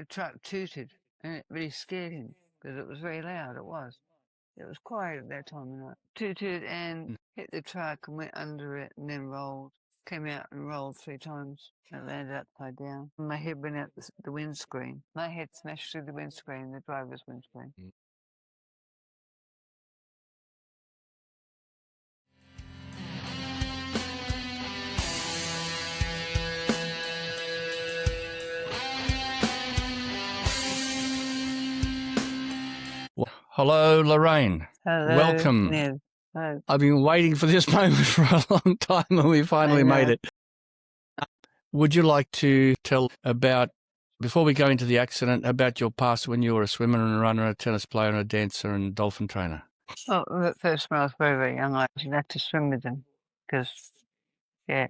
the truck tooted, and it really scared him because it was very loud. It was. It was quiet at that time of night. Tooted and hit the truck and went under it and then rolled. Came out and rolled 3 times. And landed upside down. My head went out the windscreen. My head smashed through the windscreen, the driver's windscreen. Well, hello, Lorraine. Hello, welcome. Ned. Hello. I've been waiting for this moment for a long time and we finally made it. Would you like to tell about, before we go into the accident, about your past when you were a swimmer and a runner, a tennis player and a dancer and dolphin trainer? Oh, at first when I was very, very young, I actually had to swim with them because, I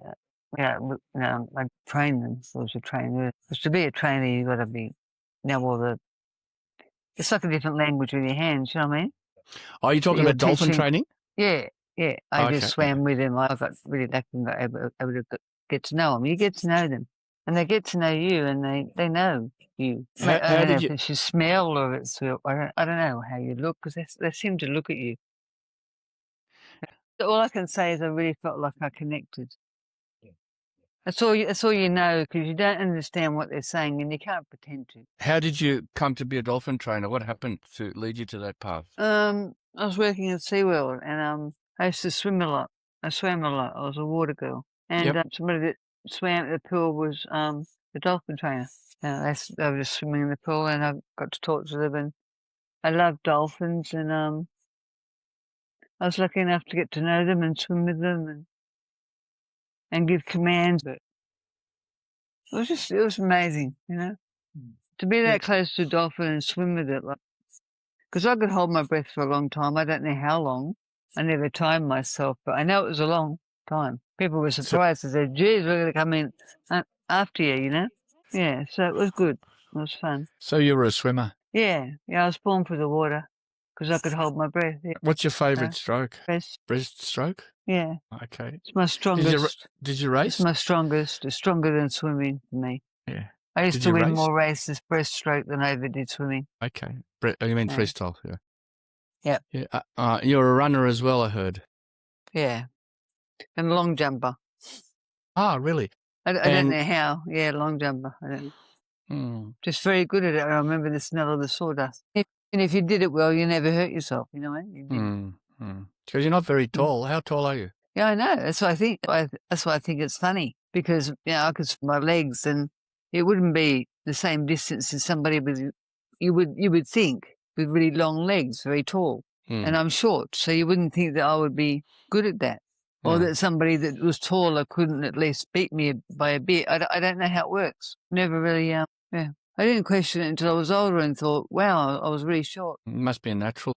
trained them. I was a trainer. Because to be a trainer, you've got to it's like a different language with your hands, you know what I mean? Are you talking about dolphin training? Yeah. I just swam with them. I got really lucky and got able to get to know them. You get to know them, and they get to know you, and they know you. I don't know if it's your smell or it's I don't know how you look because they seem to look at you. All I can say is I really felt like I connected. That's all you know because you don't understand what they're saying and you can't pretend to. How did you come to be a dolphin trainer? What happened to lead you to that path? I was working at SeaWorld and I used to swim a lot. I swam a lot. I was a water girl. And somebody that swam at the pool was the dolphin trainer. They were just swimming in the pool and I got to talk to them and I love dolphins and I was lucky enough to get to know them and swim with them and give commands. But it was amazing, you know, to be that close to a dolphin and swim with it. Because I could hold my breath for a long time. I don't know how long. I never timed myself, but I know it was a long time. People were surprised and said, geez, we're going to come in after you, you know? Yeah, so it was good. It was fun. So you were a swimmer? Yeah, I was born for the water because I could hold my breath. Yeah. What's your favourite stroke? Breaststroke? Yeah. Okay. It's my strongest. Did you race? It's my strongest. It's stronger than swimming for me. Yeah. I used to win more races breaststroke than I ever did swimming. Okay. You mean freestyle? Yeah. Yeah. Yeah. You're a runner as well, I heard. Yeah. And a long jumper. Ah, really? I don't know how. Yeah, long jumper. I don't know. Just very good at it. I remember the smell of the sawdust. And if you did it well, you never hurt yourself, you know what I mean? Because you're not very tall. How tall are you? Yeah, I know. That's what I think. That's why I think it's funny because, I could swim my legs and it wouldn't be the same distance as somebody you would think with really long legs, very tall. And I'm short, so you wouldn't think that I would be good at that. Or that somebody that was taller couldn't at least beat me by a bit. I don't know how it works. Never really, I didn't question it until I was older and thought, wow, I was really short. It must be a natural.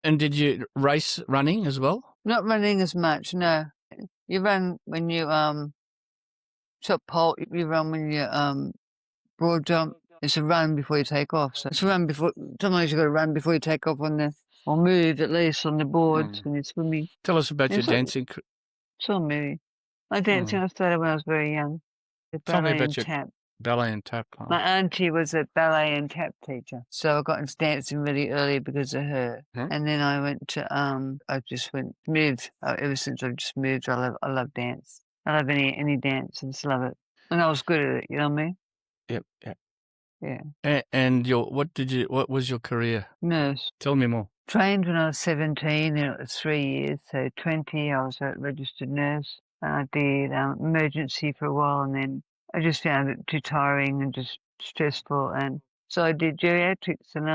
And did you race running as well? Not running as much, no. You run when you, shot pole, you run when you, broad jump. It's a run before you take off. So it's a run before, sometimes you've got to run before you take off or move at least on the boards when you're swimming. Tell us about your dancing. So maybe. My dancing I started when I was very young. Tell me about your ballet and tap. My auntie was a ballet and tap teacher. So I got into dancing really early because of her. And then I went to, moved. Ever since I've just moved, I love dance. I love any dance. I just love it. And I was good at it, you know what I mean? Yep. Yeah. And what was your career? Nurse. Tell me more. Trained when I was 17, and it was 3 years. So 20, I was a registered nurse. And I did emergency for a while, and then I just found it too tiring and just stressful. And so I did geriatrics, and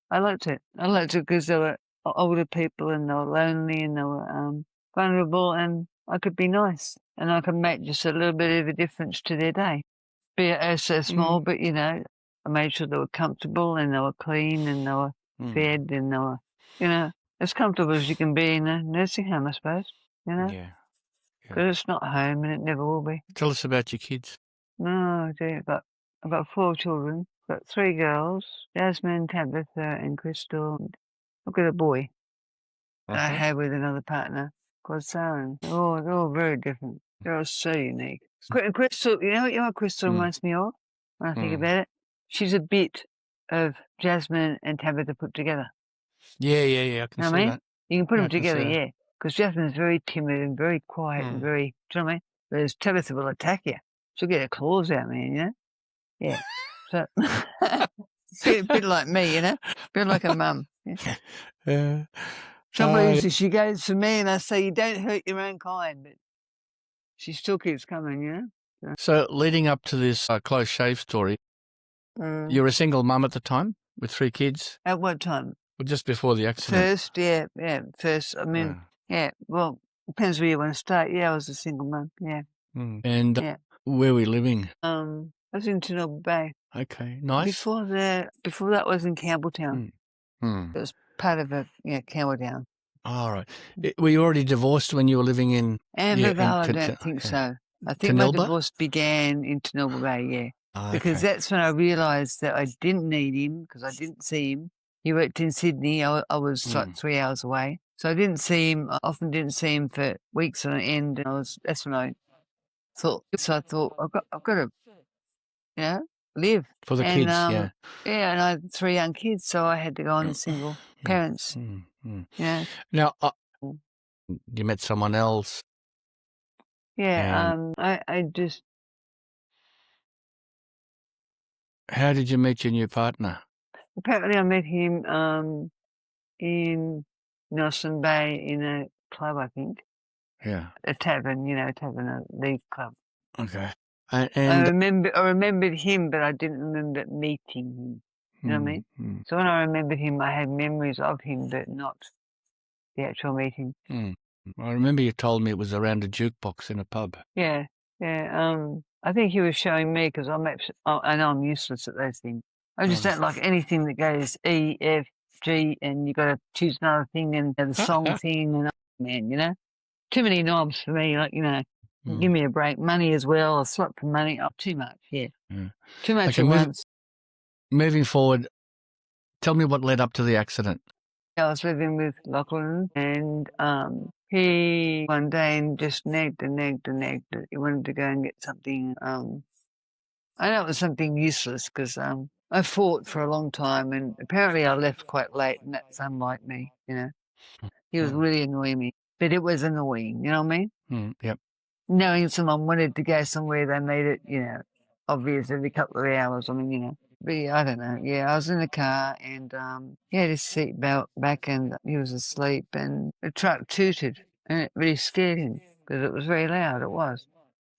I liked it. I liked it because they were older people, and they were lonely, and they were vulnerable, and I could be nice, and I could make just a little bit of a difference to their day. Be it so small, but I made sure they were comfortable, and they were clean, and they were fed, and they were, as comfortable as you can be in a nursing home, I suppose. Yeah. Because it's not home, and it never will be. Tell us about your kids. No, dear. I've got 4 children. I've got 3 girls, Jasmine, Tabitha, and Crystal. I've got a boy that I had with another partner called Saren. They're all very different. They're all so unique. And Crystal, you know what Crystal reminds me of when I think about it? She's a bit of Jasmine and Tabitha put together. Yeah. I can see that. You can put Yeah, them I can see together, that. yeah. Because Jasmine's very timid and very quiet and very, do you know what I mean? Whereas Tabitha will attack you. She'll get her claws out, man, you know? Yeah. So, a bit like me, you know? A bit like a mum. Yeah. Trouble is, she goes for me and I say, you don't hurt your own kind, but she still keeps coming, you know? So leading up to this close shave story, you were a single mum at the time with 3 kids? At what time? Well, just before the accident. First, yeah. First, I mean, well, depends where you want to start. Yeah, I was a single mum, yeah. And where were we living? I was in Chernobyl Bay. Okay, nice. Before that was in Campbelltown. It was part of Campbelltown. All right. Were you already divorced when you were living in... Ambervale, I don't think so. I think my divorce began in Chernobyl Bay, yeah. Because that's when I realised that I didn't need him because I didn't see him. He worked in Sydney. I was like 3 hours away. So I didn't see him. I often didn't see him for weeks on end. And that's when I thought, I've got to, you know, live. For the kids, yeah. Yeah, and I had 3 young kids, so I had to go on single parents. Yeah. Now, you met someone else. Yeah, I just... How did you meet your new partner? Apparently I met him in Nelson Bay in a club, I think. Yeah. A tavern, a league club. Okay. I remembered him, but I didn't remember meeting him. You know what I mean? So when I remembered him, I had memories of him, but not the actual meeting. I remember you told me it was around a jukebox in a pub. Yeah. I think he was showing me because I know I'm useless at those things. I just don't like anything that goes E, F, G, and you got to choose another thing and the song thing and man, you know, too many knobs for me. Like, give me a break. Money as well. A slot for money. Oh, too much. Yeah, too much at once. Moving forward, tell me what led up to the accident. I was living with Lachlan, and he one day just nagged. He wanted to go and get something. I know it was something useless because I fought for a long time, and apparently I left quite late, and that's unlike me. He was really annoying me, but it was annoying. You know what I mean? Yep. Knowing someone wanted to go somewhere, they made it, obvious every couple of hours. I mean, but yeah, I don't know. Yeah, I was in the car and he had his seatbelt back and he was asleep and the truck tooted and it really scared him because it was very loud. It was.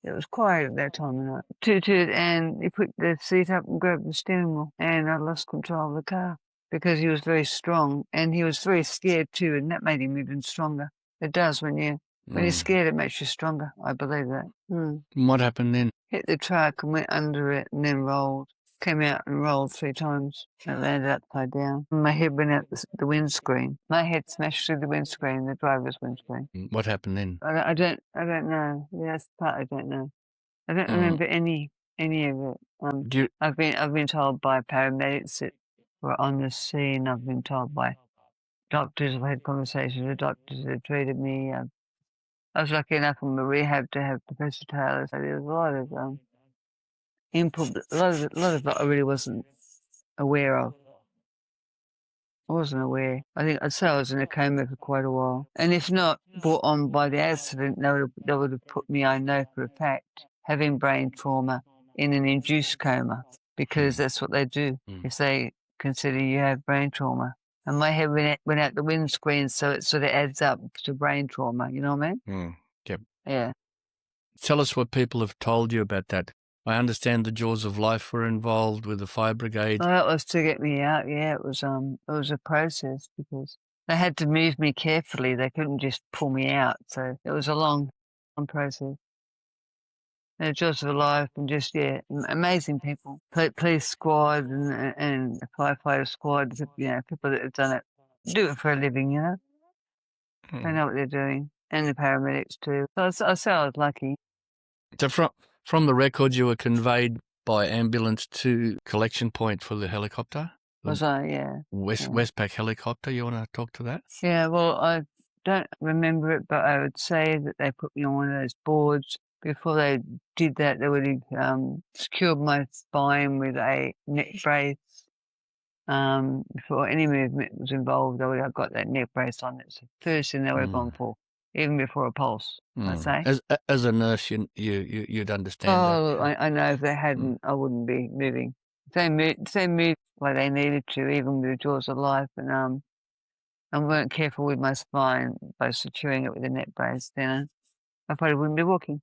It was quiet at that time of night. Tooted and he put the seat up and grabbed the steering wheel and I lost control of the car because he was very strong and he was very scared too and that made him even stronger. It does when you're scared, it makes you stronger. I believe that. What happened then? Hit the truck and went under it and then rolled. Came out and rolled 3 times. I landed upside down. My head went out the windscreen. My head smashed through the windscreen, the driver's windscreen. What happened then? I don't know. Yeah, that's the part I don't know. I don't remember any of it. I've been told by paramedics that were on the scene. I've been told by doctors. I've had conversations with doctors that treated me. I was lucky enough in my rehab to have Professor Taylor, so there was a lot of input, a lot of it I really wasn't aware of. I wasn't aware. I think I'd say I was in a coma for quite a while. And if not brought on by the accident, they would have put me, I know for a fact, having brain trauma in an induced coma because that's what they do if they consider you have brain trauma. And my head went out the windscreen, so it sort of adds up to brain trauma. You know what I mean? Yep. Yeah. Tell us what people have told you about that. I understand the Jaws of Life were involved with the fire brigade. Well, that was to get me out. Yeah, it was a process because they had to move me carefully. They couldn't just pull me out. So it was a long process. And the Jaws of Life and just amazing people. Police squad and firefighter squad. People that have done it, do it for a living. They know what they're doing, and the paramedics too. So I say I was lucky. So from the record, you were conveyed by ambulance to collection point for the helicopter? Was I? Yeah. Westpac helicopter. You want to talk to that? Yeah, well, I don't remember it, but I would say that they put me on one of those boards. Before they did that, they would have secured my spine with a neck brace before any movement was involved, I got that neck brace on. It's the first thing they would have gone for, even before a pulse, I'd say. As a nurse, you'd understand that. Oh, I know if they hadn't, I wouldn't be moving. They moved where they needed to, even with the jaws of life, and weren't careful with my spine by securing it with a neck brace, then I probably wouldn't be walking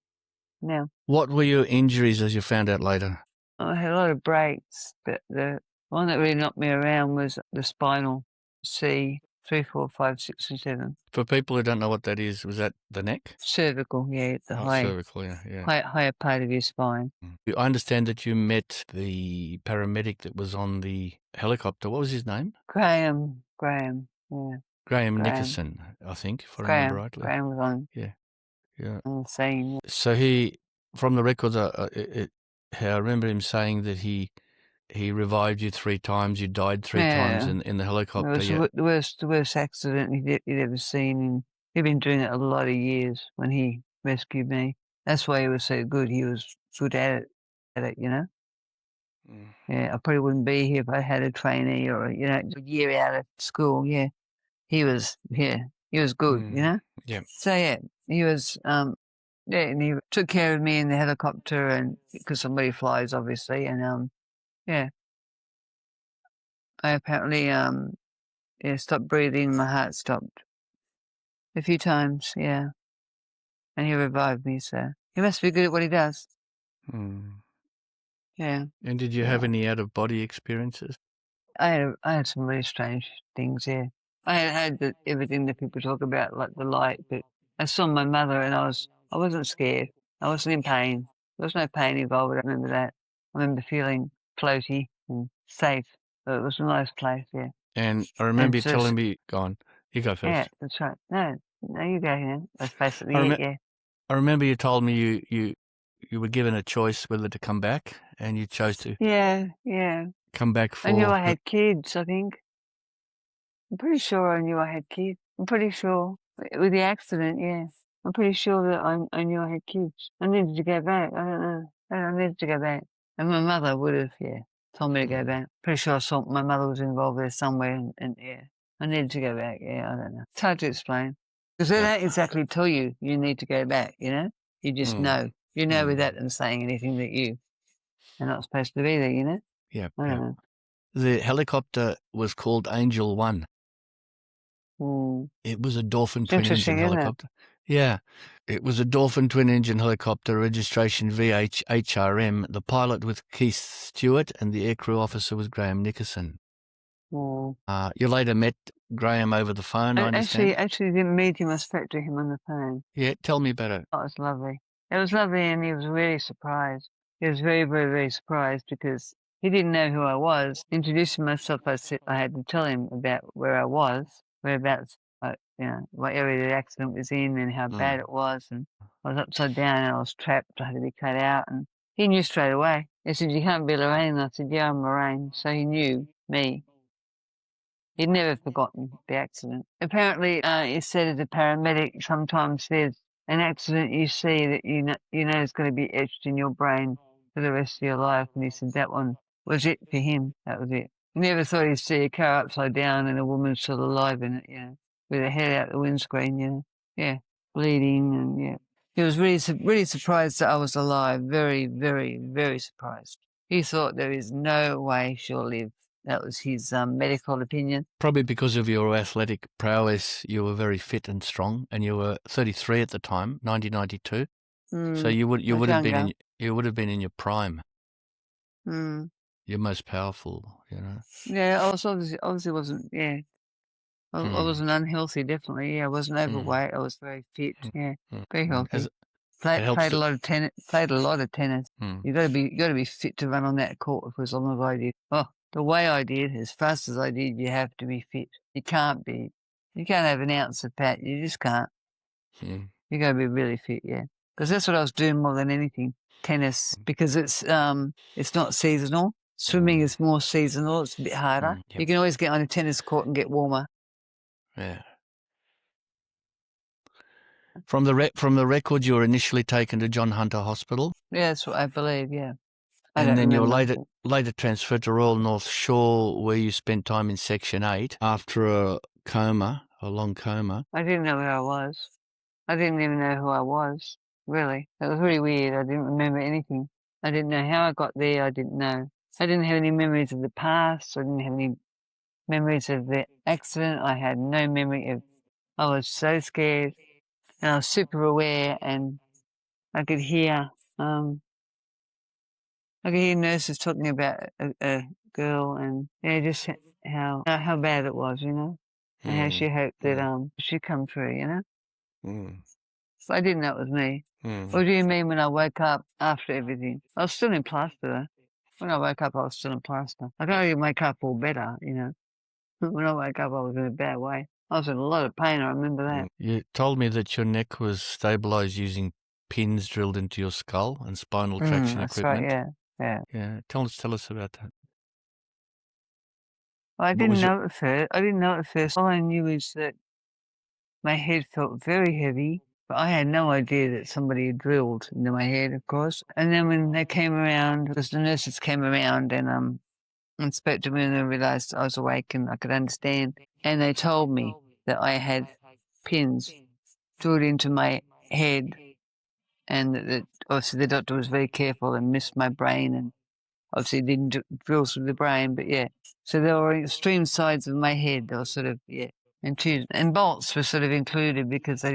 now. What were your injuries, as you found out later? I had a lot of breaks, but the one that really knocked me around was the spinal C, 3, 4, 5, 6, and 7. For people who don't know what that is, was that the neck? Cervical, yeah, the cervical, yeah. higher part of your spine. I understand that you met the paramedic that was on the helicopter. What was his name? Graham, yeah. Graham Nickerson, I think, if I remember rightly. Graham was on. Yeah. On the scene. Yeah. So he, from the records, I remember him saying that he revived you 3 times. You died 3 times in the helicopter. It was the worst accident he'd ever seen. And he'd been doing it a lot of years when he rescued me. That's why he was so good. He was good at it, you know. Yeah, I probably wouldn't be here if I had a trainee or a year out of school. Yeah, he was good. You know. Yeah. So yeah, he was. And he took care of me in the helicopter, and because somebody flies, obviously, and yeah, I apparently stopped breathing. My heart stopped a few times. Yeah, and he revived me. So he must be good at what he does. Yeah. And did you have any out of body experiences? I had some really strange things. Yeah, I had everything that people talk about, like the light. But I saw my mother, and I wasn't scared. I wasn't in pain. There was no pain involved. I remember that. I remember feeling floaty and safe. So it was a nice place. Yeah. And I remember you telling me, go on, you go first. Yeah, that's right. No, you go here. That's basically it. Yeah. I remember you told me you were given a choice whether to come back, and you chose to. Yeah. Come back for. I knew I had kids, I think. I'm pretty sure I knew I had kids. I'm pretty sure. With the accident, yeah. I'm pretty sure that I knew I had kids. I needed to go back. I don't know. I needed to go back. And my mother would have, told me to go back. Pretty sure I saw my mother was involved there somewhere, and yeah. I needed to go back, yeah, I don't know. It's hard to explain. Because they don't exactly tell you need to go back, you know? You just know. You know without them saying anything that you are not supposed to be there, you know? Yeah. I don't know. The helicopter was called Angel 1. It was a Dolphin twin-engine helicopter. Yeah. It was a Dolphin twin-engine helicopter, registration VHRM. The pilot was Keith Stewart, and the aircrew officer was Graham Nickerson. You later met Graham over the phone, I understand? Actually didn't meet him. I spoke to him on the phone. Yeah, tell me about it. Oh, it was lovely. It was lovely, and he was really surprised. He was very, very, very surprised because he didn't know who I was. Introducing myself, I had to tell him about where I was, whereabouts, what area the accident was in and how bad it was. And I was upside down and I was trapped. I had to be cut out. And he knew straight away. He said, "You can't be Lorraine." And I said, "Yeah, I'm Lorraine." So he knew me. He'd never forgotten the accident. Apparently, he said as a paramedic, sometimes there's an accident you see that you know is going to be etched in your brain for the rest of your life. And he said that one was it for him. That was it. He never thought he'd see a car upside down and a woman still alive in it, with her head out the windscreen, bleeding, and He was really surprised that I was alive. Very, very, very surprised. He thought there is no way she'll live. That was his medical opinion. Probably because of your athletic prowess, you were very fit and strong, and you were 33 at the time, 1992. So you would have been in your prime. You're most powerful, Yeah, I was obviously wasn't. Yeah, I wasn't unhealthy. Definitely, yeah, I wasn't overweight. I was very fit. Yeah, very healthy. Played a lot of tennis. You got to be fit to run on that court for as long as I did. Oh, the way I did, as fast as I did, you have to be fit. You can't have an ounce of fat. You just can't. You got to be really fit, yeah. Because that's what I was doing more than anything. Tennis, because it's not seasonal. Swimming is more seasonal. It's a bit harder. You can always get on a tennis court and get warmer. Yeah. From the record, you were initially taken to John Hunter Hospital. Yeah, that's what I believe. Yeah. And then you were later later transferred to Royal North Shore, where you spent time in Section 8 after a long coma. I didn't know where I was. I didn't even know who I was, really. It was really weird. I didn't remember anything. I didn't know how I got there. I didn't know. I didn't have any memories of the past. I didn't have any memories of the accident. I had no memory of. I was so scared, and I was super aware, and I could hear. I could hear nurses talking about a girl, and yeah, just how bad it was, and how she hoped that she'd come through, So I didn't know it was me. What do you mean when I woke up after everything? I was still in plaster though. When I woke up, I was still in plaster. I don't even wake up all better, When I woke up, I was in a bad way. I was in a lot of pain. I remember that. You told me that your neck was stabilized using pins drilled into your skull and spinal traction That's equipment. right. Yeah. Yeah. Tell us about that. Well, I didn't know at first. All I knew is that my head felt very heavy, but I had no idea that somebody had drilled into my head, of course. And then when they came around, because the nurses came around and spoke to me, and they realized I was awake and I could understand. And they told me that I had pins drilled into my head, and that obviously the doctor was very careful and missed my brain, and obviously didn't drill through the brain. But yeah, so there were extreme sides of my head. They were sort of and bolts were sort of included because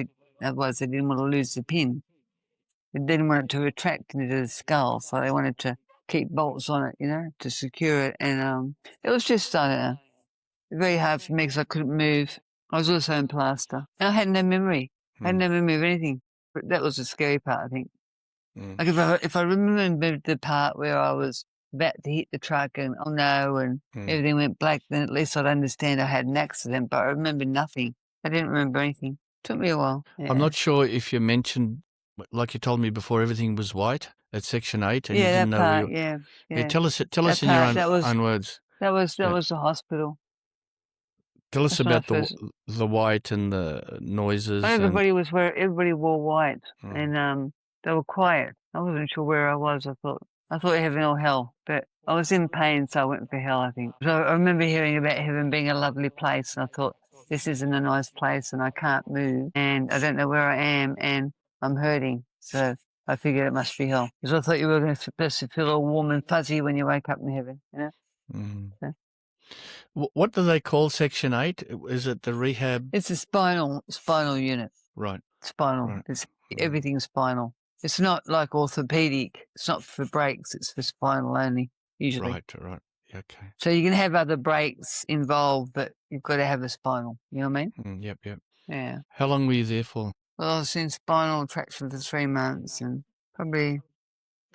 otherwise they didn't want to lose the pin. They didn't want it to retract into the skull, so they wanted to keep bolts on it, to secure it. And it was just, I don't know, very hard for me because I couldn't move. I was also in plaster. And I had no memory. I had no memory of anything. But that was the scary part, I think. Like if I remembered the part where I was about to hit the truck and oh no, and everything went black, then at least I'd understand I had an accident. But I remember nothing. I didn't remember anything. Took me a while. Yeah. I'm not sure if you mentioned, like you told me before, everything was white at Section 8, and you didn't know where you. Yeah. Tell us in your own words. That was the hospital. Tell us about the white and the noises. Everybody wore white, and they were quiet. I wasn't sure where I was. I thought heaven or hell, but I was in pain, so I went for hell, I think. So I remember hearing about heaven being a lovely place, and I thought, this isn't a nice place, and I can't move, and I don't know where I am, and I'm hurting. So I figured it must be hell, because I thought you were going to feel all warm and fuzzy when you wake up in heaven, So. What do they call Section 8? Is it the rehab? It's a spinal unit. Right. Spinal. Right. It's everything's spinal. It's not like orthopedic. It's not for breaks. It's for spinal only, usually. Right. Okay. So you can have other breaks involved, but you've got to have a spinal. You know what I mean? Yep. Yeah. How long were you there for? Well, I was in spinal traction for 3 months, and probably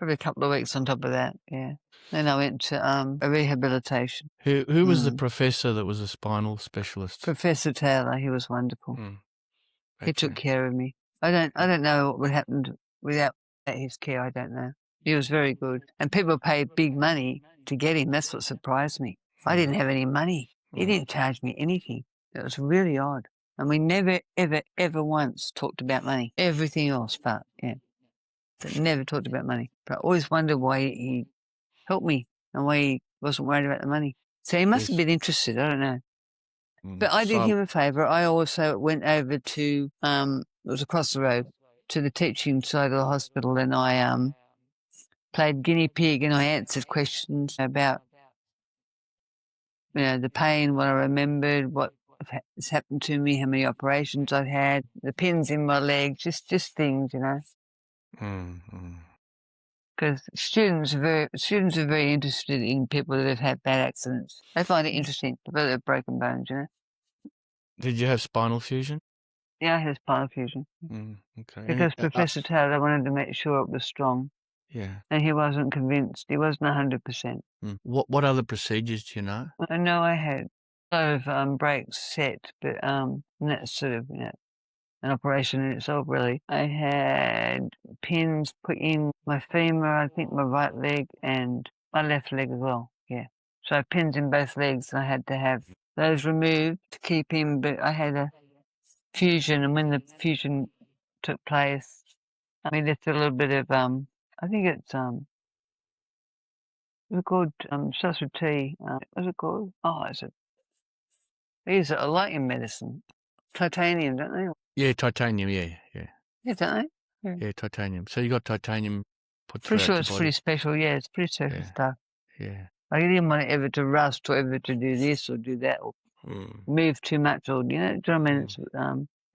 a couple of weeks on top of that. Yeah. Then I went to a rehabilitation. Who was the professor that was a spinal specialist? Professor Taylor. He was wonderful. Okay. He took care of me. I don't know what would happen without his care. I don't know. He was very good, and people paid big money to get him. That's what surprised me. I didn't have any money. He didn't charge me anything. It was really odd. And we never, ever, ever once talked about money. Everything else, but never talked about money. But I always wondered why he helped me and why he wasn't worried about the money. So he must have been interested. I don't know. But I did him a favour. I also went over to, it was across the road, to the teaching side of the hospital, and I played guinea pig, and I answered questions about, the pain, what I remembered, what has happened to me, how many operations I've had, the pins in my leg, just things, Because students are very interested in people that have had bad accidents. They find it interesting, people that have broken bones, Did you have spinal fusion? Yeah, I had spinal fusion. Okay. Because Professor Taylor wanted to make sure it was strong. Yeah. And he wasn't convinced. He wasn't 100%. What other procedures do you know? I know I had a lot of breaks set, but that's sort of an operation in itself, really. I had pins put in my femur, I think my right leg, and my left leg as well. Yeah. So pins in both legs, and I had to have those removed to keep him. But I had a fusion, and when the fusion took place, we left a little bit of I think it's It was called starts with T. What's it called? Oh, is it? They use it a lot in medicine. Titanium, don't they? Yeah, titanium. Yeah. Yeah, don't they? Yeah, titanium. So you got titanium put Pretty throughout sure your it's body. pretty special. Yeah, it's pretty special stuff. Yeah. Like, you didn't want it ever to rust or ever to do this or do that or move too much or, do you know what I mean? It's,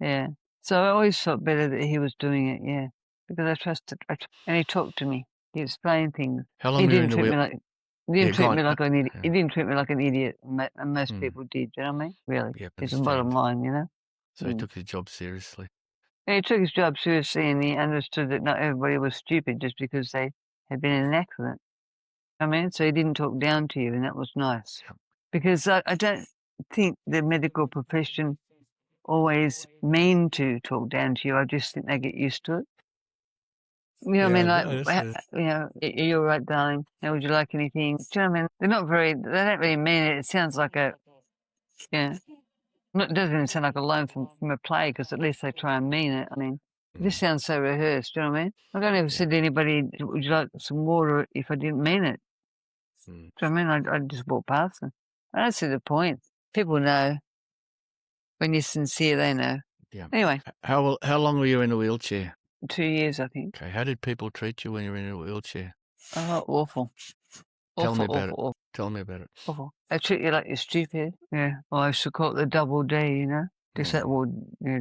yeah. So I always felt better that he was doing it, yeah, because I trusted, and he talked to me. He explained things. How long He were you in didn't the treat wheel? me like, he Yeah, didn't go treat on. me like an idiot. Yeah. He didn't treat me like an idiot, and most people did. Do you know what I mean? Really, Yep, it's the bottom understand. line, you know. So he took his job seriously. And he took his job seriously, and he understood that not everybody was stupid just because they had been in an accident. I mean, so he didn't talk down to you, and that was nice. Yep. Because I don't think the medical profession always mean to talk down to you. I just think they get used to it. You know what I mean? Like, you know, you're right, darling. Now, would you like anything? Do you know what I mean? They're not very, they don't really mean it. It sounds like a, yeah. It doesn't even sound like a line from a play because at least they try and mean it. I mean, this sounds so rehearsed. Do you know what I mean? Like, I never said to anybody, would you like some water if I didn't mean it? Do you know what I mean? I just walk past them. I don't see the point. People know. When you're sincere, they know. Yeah. Anyway. How long were you in a wheelchair? 2 years, I think. Okay. How did people treat you when you were in a wheelchair? Oh, awful. Tell me about Awful. it. Tell me about it. Awful. They treat you like you're stupid. Yeah. Well, I used to call it the double D, you know? Disabled,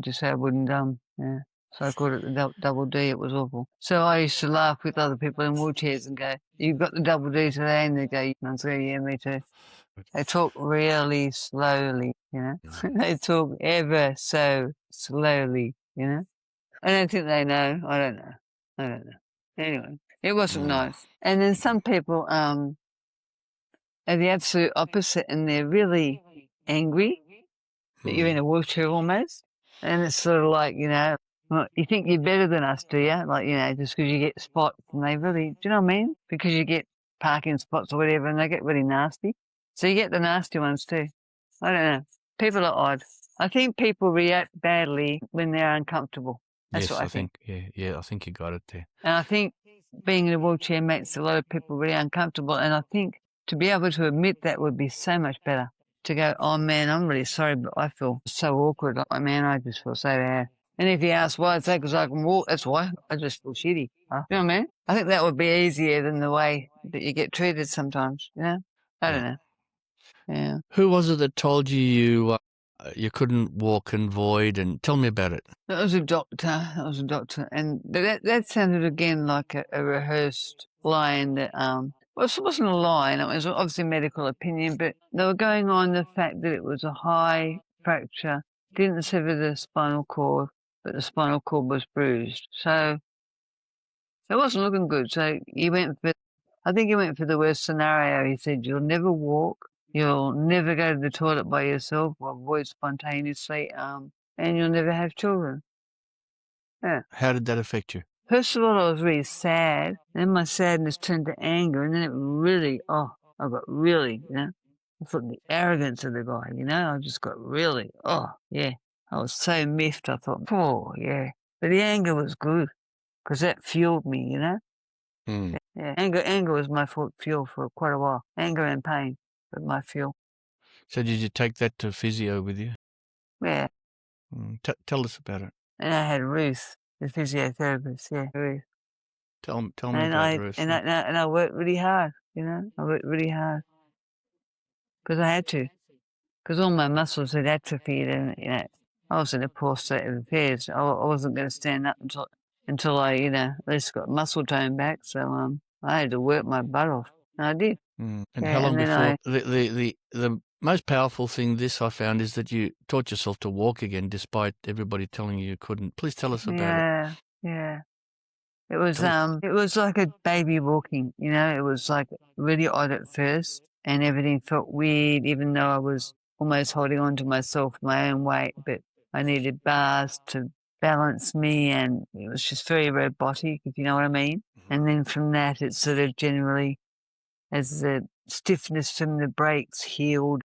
disabled and dumb. Yeah. So I called it the double D. It was awful. So I used to laugh with other people in wheelchairs and go, "You've got the double D today," and they go, and I say, "Yeah, me too." They talk really slowly, you know? They talk ever so slowly, you know? I don't think they know. I don't know. Anyway, it wasn't nice. And then some people are the absolute opposite, and they're really angry that you're in a wheelchair almost. And it's sort of like, you know, well, you think you're better than us, do you? Like, you know, just because you get spots, and they really, do you know what I mean? Because you get parking spots or whatever, and they get really nasty. So you get the nasty ones too. I don't know. People are odd. I think people react badly when they're uncomfortable. That's what I think. Yeah, I think you got it there. And I think being in a wheelchair makes a lot of people really uncomfortable. And I think to be able to admit that would be so much better. To go, "Oh man, I'm really sorry, but I feel so awkward. Like, man, I just feel so bad." And if you ask why, it's because I can walk. That's why. I just feel shitty. Huh? You know what I mean? I think that would be easier than the way that you get treated sometimes. You know? I don't know. Yeah. Who was it that told you you couldn't walk and void? And tell me about it. That was a doctor. And that sounded again like a rehearsed line that, well, it wasn't a line. It was obviously medical opinion, but they were going on the fact that it was a high fracture, didn't sever the spinal cord, but the spinal cord was bruised. So it wasn't looking good. So I think he went for the worst scenario. He said, "You'll never walk. You'll never go to the toilet by yourself or avoid spontaneously. And you'll never have children." Yeah. How did that affect you? First of all, I was really sad. Then my sadness turned to anger, and then it really, I got really, you know, I thought the arrogance of the guy, you know, I just got really, yeah. I was so miffed. I thought, oh, yeah. But the anger was good because that fueled me, you know. Yeah, anger was my fuel for quite a while. Anger and pain was my fuel. So did you take that to physio with you? Yeah. Tell us about it. And I had Ruth, the physiotherapist. Yeah, Ruth. Tell me about Ruth. And I worked really hard. You know, I worked really hard because I had to. Because all my muscles had atrophied, and you know, I was in a poor state of affairs. I wasn't going to stand up until I, you know, at least got muscle tone back. So I had to work my butt off, and I did. And how long before the most powerful thing I found is that you taught yourself to walk again despite everybody telling you couldn't. Please tell us about it. Yeah. It was like a baby walking, you know. It was like really odd at first, and everything felt weird, even though I was almost holding on to myself, my own weight, but I needed bars to balance me, and it was just very robotic, if you know what I mean. And then from that, it sort of generally, as the stiffness from the brakes healed,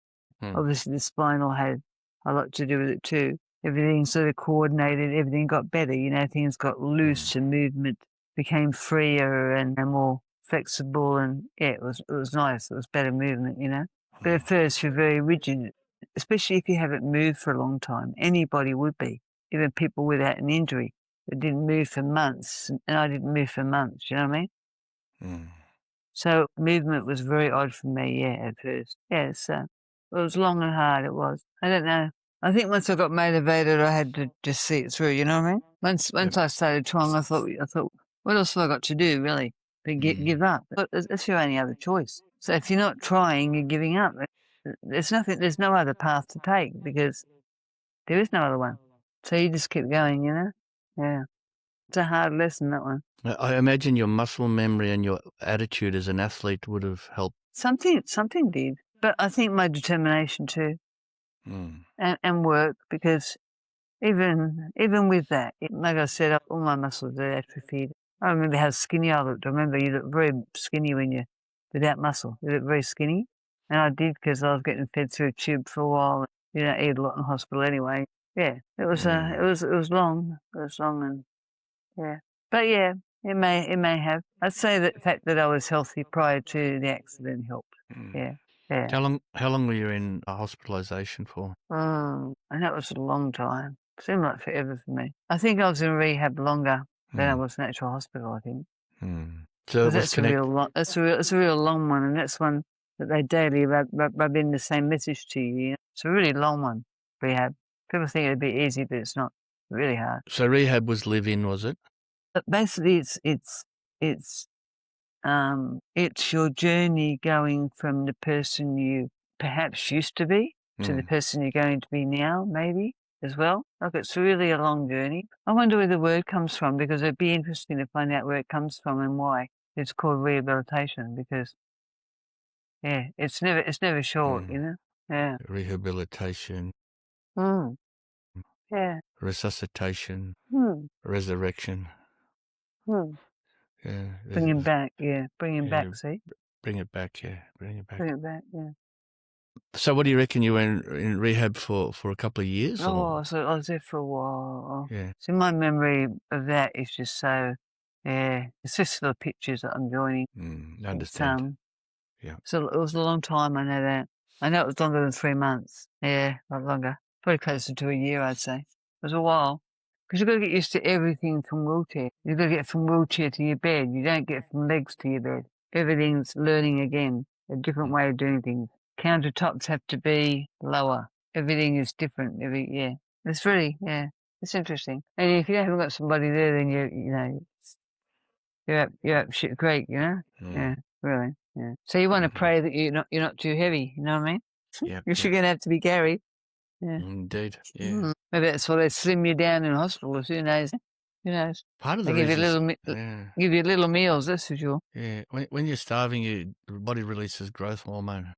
obviously the spinal had a lot to do with it too. Everything sort of coordinated, everything got better, you know, things got loose and movement became freer and more flexible, and it was nice. It was better movement, But at first you're very rigid, especially if you haven't moved for a long time. Anybody would be, even people without an injury that didn't move for months, and I didn't move for months. You know what I mean? Mm. So movement was very odd for me, at first. Yeah, so it was long and hard, it was. I don't know. I think once I got motivated, I had to just see it through, you know what I mean? Once I started trying, I thought, what else have I got to do, really? But give up. But it's your only other choice. So if you're not trying, you're giving up. There's no other path to take because there is no other one. So you just keep going, Yeah. It's a hard lesson, that one. I imagine your muscle memory and your attitude as an athlete would have helped. Something did. But I think my determination too. And work, because even with that, like I said, all my muscles are atrophied. I remember how skinny I looked. I remember you look very skinny when you're without muscle. You look very skinny. And I did because I was getting fed through a tube for a while. Eat a lot in hospital anyway. Yeah, it was long. It was long, and yeah. But yeah, it may have. I'd say that the fact that I was healthy prior to the accident helped. Yeah. How long were you in hospitalisation for? And that was a long time. Seemed like forever for me. I think I was in rehab longer than I was in actual hospital, I think. So that's a real long one, and that's one that they daily rub in the same message to you. It's a really long one, rehab. People think it'd be easy, but it's not. Really hard. So rehab was live-in, was it? But basically, it's your journey going from the person you perhaps used to be to the person you're going to be now, maybe, as well. Like, it's really a long journey. I wonder where the word comes from, because it'd be interesting to find out where it comes from and why it's called rehabilitation, because, yeah, it's never short, Yeah. Rehabilitation. Yeah. Resuscitation. Resurrection. Yeah. Bring him back, Bring him back, see? Bring it back, yeah. Bring it back. Bring it back, yeah. So what do you reckon, you were in rehab for a couple of years? So I was there for a while. Yeah. So my memory of that is just so, it's just the pictures that I'm joining. I understand. Yeah. So it was a long time, I know that. I know it was longer than 3 months. Yeah, a lot longer. Probably closer to a year, I'd say. It was a while. Because you've got to get used to everything from wheelchair. You've got to get from wheelchair to your bed. You don't get from legs to your bed. Everything's learning again, a different way of doing things. Countertops have to be lower. Everything is different. It's really, it's interesting. And if you haven't got somebody there, then you're up shit creek, Yeah, really. Yeah. So you want to pray that you're not too heavy. You know what I mean? Yeah. You're going to have to be carried. Yeah. Indeed. Yeah. Maybe that's why they slim you down in hospitals. Who knows? Who knows? Part of the They reason, give you little meals. That's for sure. Yeah. When you're starving, your body releases growth hormone,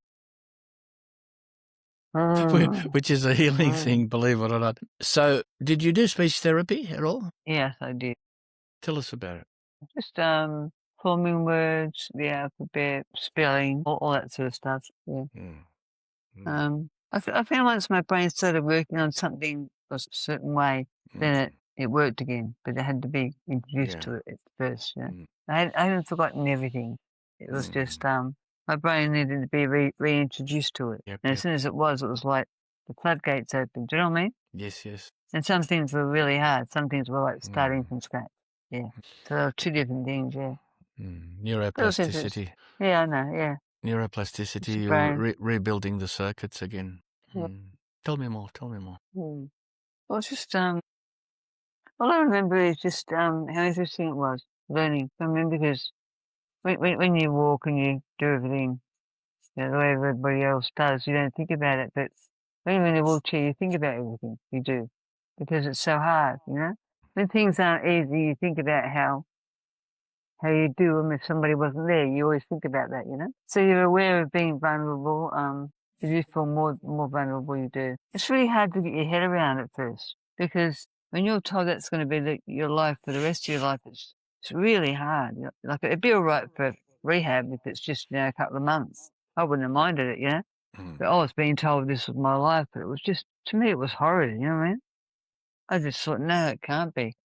which is a healing thing, believe it or not. So, did you do speech therapy at all? Yes, I did. Tell us about it. Just forming words, the alphabet, spelling, all that sort of stuff. Yeah. I feel once my brain started working on something a certain way, then it worked again. But it had to be introduced to it at first. I hadn't forgotten everything. It was just my brain needed to be reintroduced to it. And as soon as it was like the floodgates opened. Do you know what I mean? Yes, yes. And some things were really hard. Some things were like starting from scratch. Yeah. So there were two different things. Yeah. Neuroplasticity. Yeah, I know. Yeah. Neuroplasticity. You're rebuilding the circuits again. Yeah. Tell me more. Well, it's just all I remember is just how interesting it was learning. I mean, because when you walk and you do everything the way everybody else does, you don't think about it. But when you're in a wheelchair, you think about everything. You do, because it's so hard. When things aren't easy, you think about how you do them. If somebody wasn't there, you always think about that. So you're aware of being vulnerable. If you feel more vulnerable, you do. It's really hard to get your head around at first, because when you're told that's going to be your life for the rest of your life, it's really hard. Like, it'd be all right for rehab if it's just a couple of months. I wouldn't have minded it, But I was being told this was my life, but it was just, to me, it was horrid. You know what I mean? I just thought, no, it can't be.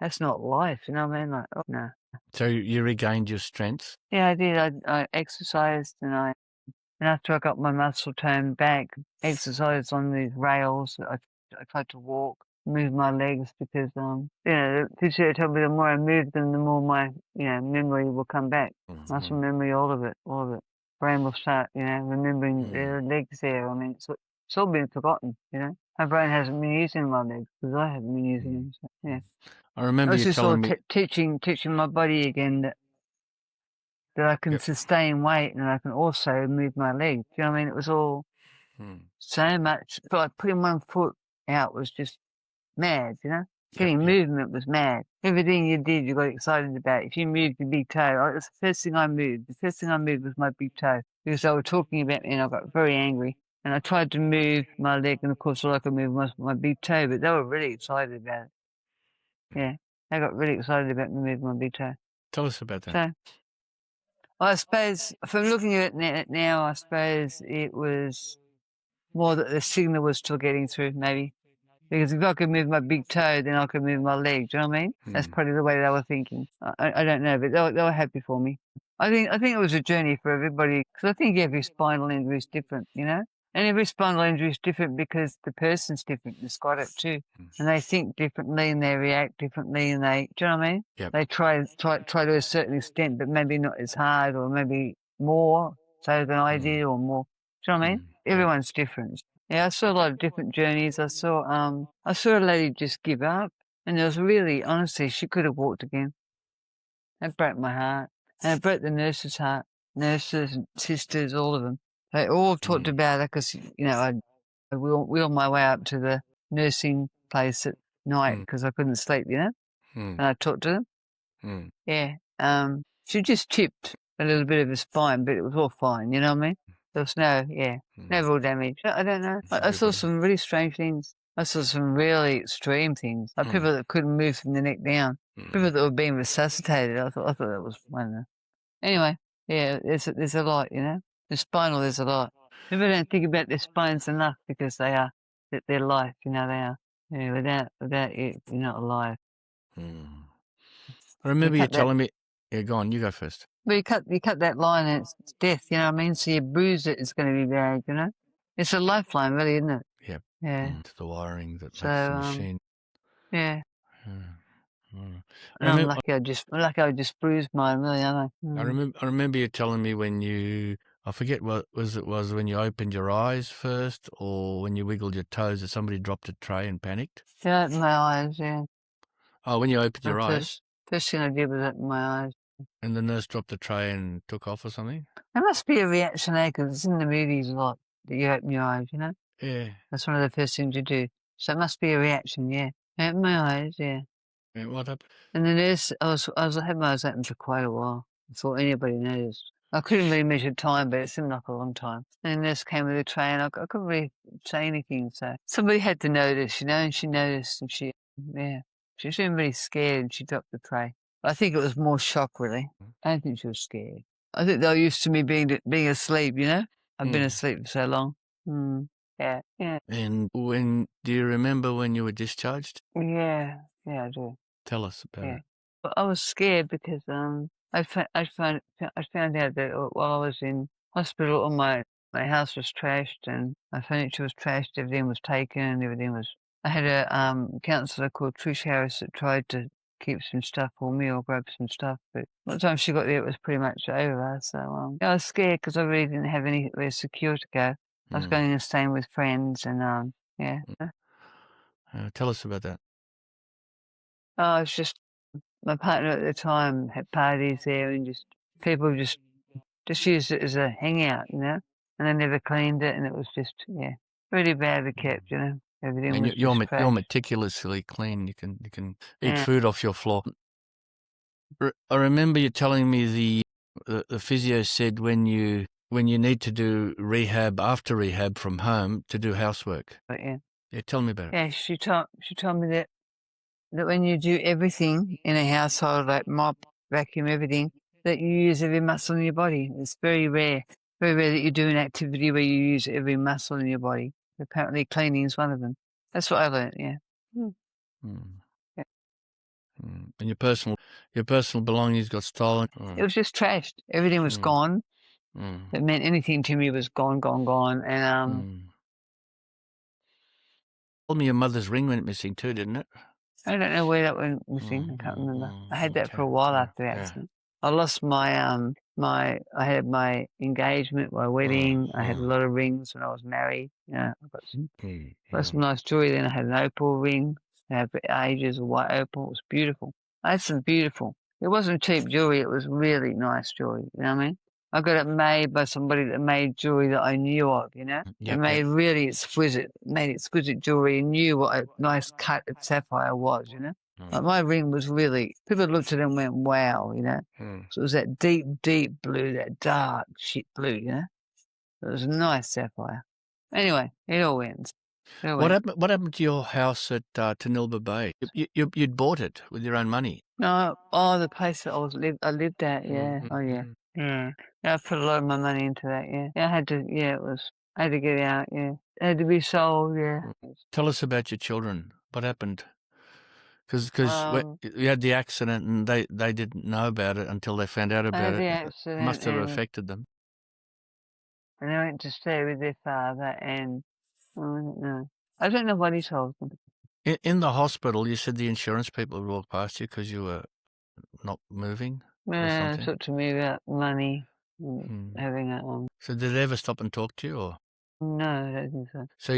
That's not life. You know what I mean? Like, oh no. So you regained your strength? Yeah, I did. I exercised and after I got my muscle tone back, exercised on these rails. I tried to walk, move my legs because the physio told me the more I moved them, the more my memory will come back. Muscle memory, all of it. Brain will start remembering the legs there. I mean, it's all been forgotten. My brain hasn't been using my legs because I haven't been using them. So, yeah. I remember I was you just all telling me. teaching my body again that I can Yep. sustain weight and I can also move my legs. You know what I mean? It was all so much. But like putting one foot out was just mad, Getting movement was mad. Everything you did, you got excited about. If you moved your big toe, it was the first thing I moved. The first thing I moved was my big toe because they were talking about me and I got very angry. And I tried to move my leg and of course all I could move was my big toe, but they were really excited about it. Yeah. They got really excited about me moving my big toe. Tell us about that. So, I suppose, from looking at it now, I suppose it was more that the signal was still getting through, maybe. Because if I could move my big toe, then I could move my leg. Do you know what I mean? That's probably the way they were thinking. I don't know, but they were happy for me. I think it was a journey for everybody because I think every spinal injury is different, And every spinal injury is different because the person's different that's got it too. And they think differently and they react differently and do you know what I mean? Yep. They try to a certain extent, but maybe not as hard or maybe more so than I did or more. Do you know what I mean? Everyone's different. Yeah, I saw a lot of different journeys. I saw a lady just give up and it was really, honestly, she could have walked again. That broke my heart. And it broke the nurse's heart. Nurses, sisters, all of them. They all talked about it because, I wheel my way up to the nursing place at night because I couldn't sleep, and I talked to them. Yeah. She just chipped a little bit of her spine, but it was all fine, you know what I mean? There was no real damage. I don't know. I saw some really strange things. I saw some really extreme things. Like people that couldn't move from the neck down. People that were being resuscitated. I thought that was one of them. Anyway, yeah, there's a lot, The spinal, there's a lot. People don't think about their spines enough because they're life, they are. Yeah, without it, you're not alive. I remember you telling me. Yeah, go on. You go first. Well, you cut that line and it's death. You know what I mean? So you bruise it, it's going to be bad. It's a lifeline, really, isn't it? Yep. Yeah. It's the wiring that makes So the machine. yeah. And I'm lucky. I just bruised mine, really, aren't I? I remember you telling me when you. I forget what was when you opened your eyes first or when you wiggled your toes that somebody dropped a tray and panicked? Yeah, I opened my eyes, yeah. Oh, when you opened your eyes? First thing I did was open my eyes. And the nurse dropped the tray and took off or something? There must be a reaction there because it's in the movies a lot that you open your eyes, Yeah. That's one of the first things you do. So it must be a reaction, yeah. I opened my eyes, yeah. And what happened? And the nurse, I had my eyes open for quite a while before anybody noticed. I couldn't really measure time, but it seemed like a long time. And the nurse came with a tray and I couldn't really say anything. So somebody had to notice, and she noticed and she was feeling really scared and she dropped the tray. I think it was more shock, really. I don't think she was scared. I think they were used to me being asleep, I've been asleep for so long. Yeah. And do you remember when you were discharged? Yeah, I do. Tell us about it. But I was scared because I found out that while I was in hospital, all my house was trashed and my furniture was trashed. Everything was taken and everything was. I had a counsellor called Trish Harris that tried to keep some stuff for me or grab some stuff, but by the time she got there, it was pretty much over. So I was scared because I really didn't have anywhere secure to go. I was going and staying with friends and Tell us about that. Oh, it's just my partner at the time had parties there and just people just used it as a hangout, and they never cleaned it and it was just really badly kept, Everything And was you're just you're crashed. meticulously clean. You can eat food off your floor. I remember you telling me the physio said when you need to do rehab after rehab from home to do housework. But Tell me about it. yeah, she told me that when you do everything in a household, like mop, vacuum, everything, that you use every muscle in your body. It's very rare that you do an activity where you use every muscle in your body. Apparently cleaning is one of them. That's what I learned, yeah. Yeah. And your personal belongings got stolen? It was just trashed. Everything was gone. That meant anything to me was gone. And told me your mother's ring went missing too, didn't it? I don't know where that went missing. I can't remember. I had that for a while after the accident. I lost my I had my engagement, my wedding. I had a lot of rings when I was married. I got some nice jewelry. Then I had an opal ring. I had for ages a white opal. It was beautiful. I had some beautiful. It wasn't cheap jewelry. It was really nice jewelry. You know what I mean? I got it made by somebody that made jewelry that I knew of, It made really made exquisite jewelry and knew what a nice cut of sapphire was, Like my ring was really, people looked at it and went, wow, So it was that deep, deep blue, that dark shit blue, It was a nice sapphire. Anyway, it all went. What happened to your house at Tanilba Bay? You'd bought it with your own money. No, the place that I lived at, yeah. Oh, yeah. Yeah. I put a lot of my money into that, yeah. I had to, I had to get out, yeah. It had to be sold, yeah. Tell us about your children. What happened? Because you had the accident and they didn't know about it until they found out about it. It must have affected them. And they went to stay with their father and, I don't know what he told them. In the hospital, you said the insurance people would walk past you because you were not moving or something? Talked to me about money, having it on. So did they ever stop and talk to you? Or? No, I don't think so. So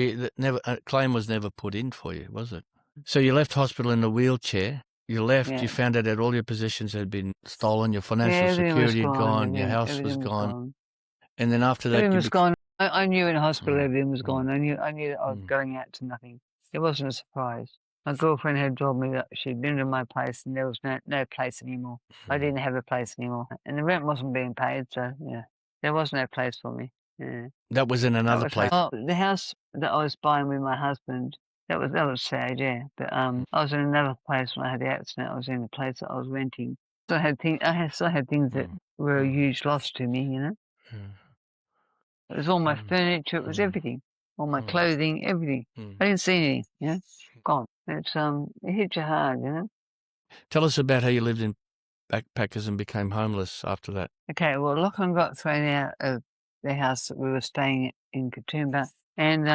a claim was never put in for you, was it? So you left hospital in a wheelchair. You left, you found out that all your possessions had been stolen, your financial security had gone, your house was gone. And then after that, everything was gone. I knew in hospital everything was gone. I knew that I was going out to nothing. It wasn't a surprise. My girlfriend had told me that she'd been to my place and there was no place anymore. I didn't have a place anymore. And the rent wasn't being paid, so there was no place for me. Yeah. That was in another place? The house that I was buying with my husband, that was sad, yeah. But I was in another place when I had the accident. I was in a place that I was renting. So I still had things that were a huge loss to me, It was all my furniture, it was everything. All my clothing, everything. I didn't see anything, Gone. It's it hit you hard, Tell us about how you lived in backpackers and became homeless after that. Okay, well, Lachlan got thrown out of the house that we were staying in Katoomba, and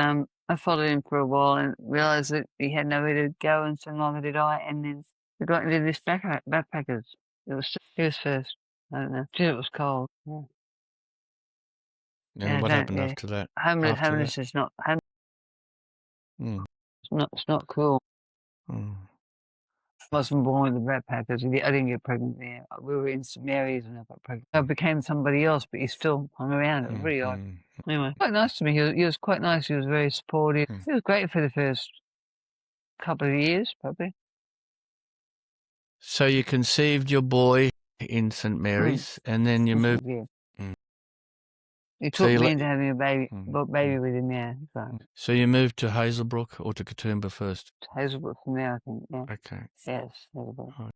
I followed him for a while and realised that he had nowhere to go, and so neither did I. And then we got into this backpackers. He was first. I don't know. Gee, it was cold. Yeah. And what happened after that? Homeless is not. It's not cool. I wasn't born with the backpackers. I didn't get pregnant there. We were in St Mary's and I got pregnant. I became somebody else, but he still hung around. It was really odd. Anyway, quite nice to me. He was quite nice. He was very supportive. He was great for the first couple of years, probably. So you conceived your boy in St Mary's, and then you moved. Yeah. He took me into having a baby with him, yeah. So you moved to Hazelbrook or to Katoomba first? Hazelbrook from there, I think, yeah. Okay. Yes, Hazelbrook. Right.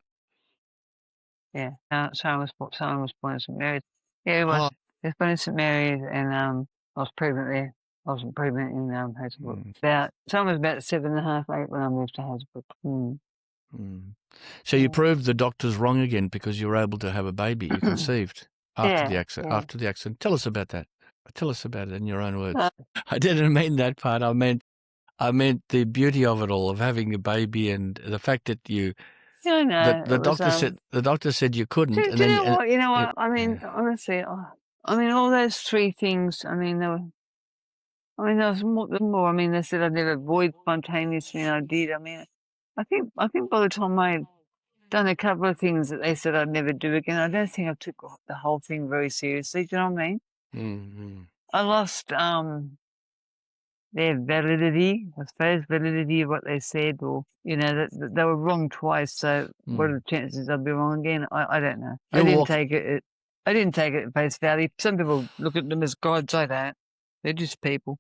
Yeah. Simon was born in St Mary's. Yeah, he was. He was born in St Mary's, and I was pregnant there. I was pregnant in Hazelbrook. Simon was about 7.5, 8 when I moved to Hazelbrook. So you proved the doctors wrong again because you were able to have a baby. You conceived after the accident. Yeah. After the accident, tell us about that. Tell us about it in your own words. I didn't mean that part. I meant the beauty of it all, of having a baby, and the fact that you. Yeah, I know. The doctor said you couldn't. Do you know what? I mean, honestly, all those three things. I mean, there was more. I mean, they said I'd never void spontaneously, and I did. I mean, I think by the time I'd done a couple of things that they said I'd never do again, I don't think I took the whole thing very seriously. Do you know what I mean? I lost their validity, I suppose, validity of what they said, or that they were wrong twice. So what are the chances I'll be wrong again? I don't know. I didn't take it at face value. Some people look at them as gods. I don't. They're just people,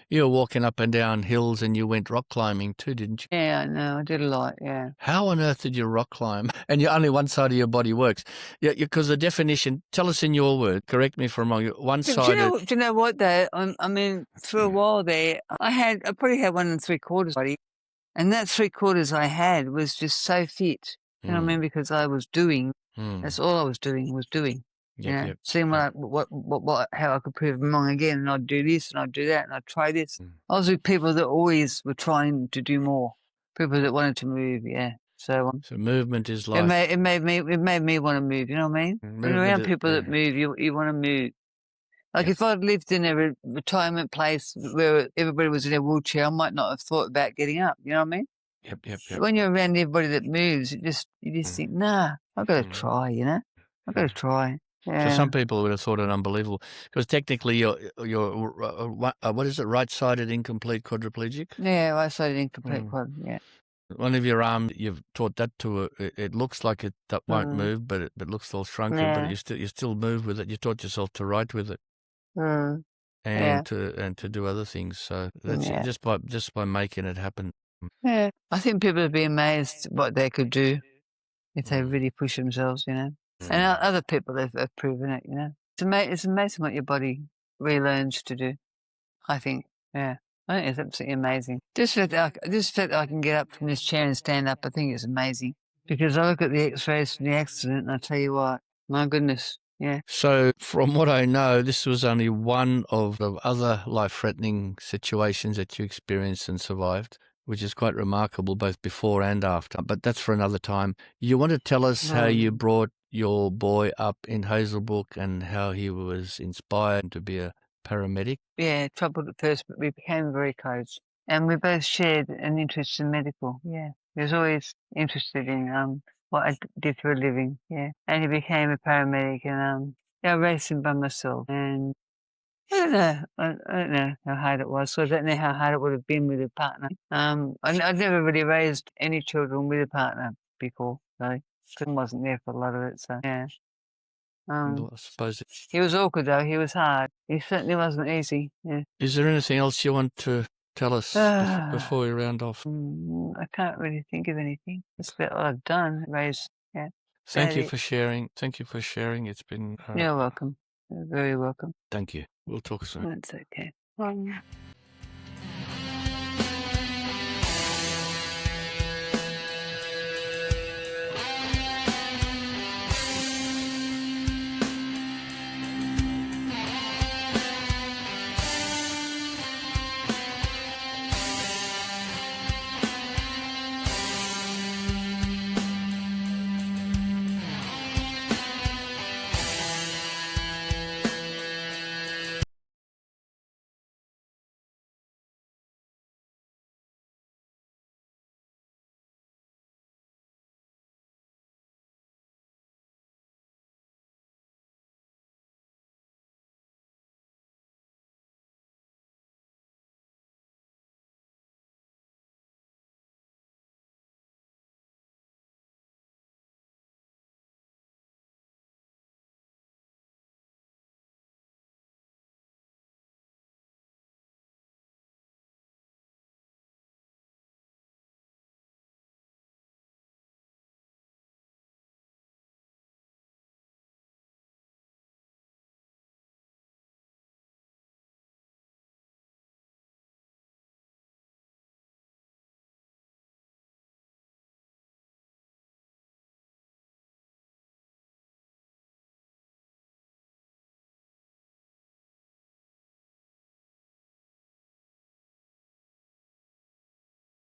You were walking up and down hills, and you went rock climbing too, didn't you? Yeah, I know. I did a lot. Yeah. How on earth did you rock climb? And only one side of your body works. Yeah, because the definition. Tell us in your word. Correct me if I'm wrong. One side. Do you know what though? I mean, for a while there, I probably had 1 3/4 body, and that 3/4 I had was just so fit. You know what I mean? Because I was doing. Mm. That's all I was doing was doing. Yep. Seeing how I could prove them wrong again, and I'd do this and I'd do that and I'd try this. I was with people that always were trying to do more. People that wanted to move. So movement is life. It made me want to move. You know what I mean? When you're around people that move, you want to move. Like if I'd lived in a retirement place where everybody was in a wheelchair, I might not have thought about getting up. You know what I mean? Yep. But when you're around everybody that moves, you just think, nah, I've got to try. I've got to try. Yeah. So some people would have thought it unbelievable because technically you're what is it, right-sided incomplete quadriplegic? Yeah, right-sided incomplete quad. Yeah. One of your arms, you've taught that to it looks like that won't move, but it looks all shrunken. But you still move with it. You taught yourself to write with it, and to do other things. So that's just by making it happen. Yeah, I think people would be amazed what they could do if they really push themselves. And other people have proven it. It's amazing what your body relearns to do. I think. Yeah. I think it's absolutely amazing. Just the fact that I can get up from this chair and stand up, I think it's amazing. Because I look at the X-rays from the accident, and I tell you what, my goodness, yeah. So, from what I know, this was only one of the other life-threatening situations that you experienced and survived, which is quite remarkable, both before and after. But that's for another time. You want to tell us how you brought your boy up in Hazelbrook and how he was inspired to be a paramedic? Yeah, troubled at first, but we became very close. And we both shared an interest in medical. Yeah. He was always interested in what I did for a living. Yeah. And he became a paramedic and I raised him by myself. And I don't know. I don't know how hard it was. So I don't know how hard it would have been with a partner. I'd never really raised any children with a partner before. So I wasn't there for a lot of it. So yeah. I suppose he was awkward though. He was hard. He certainly wasn't easy. Yeah. Is there anything else you want to tell us before we round off? I can't really think of anything. That's about all I've done. Yeah. Thank you for sharing. Thank you for sharing. It's been. You're welcome. You're very welcome. Thank you. We'll talk soon. That's okay.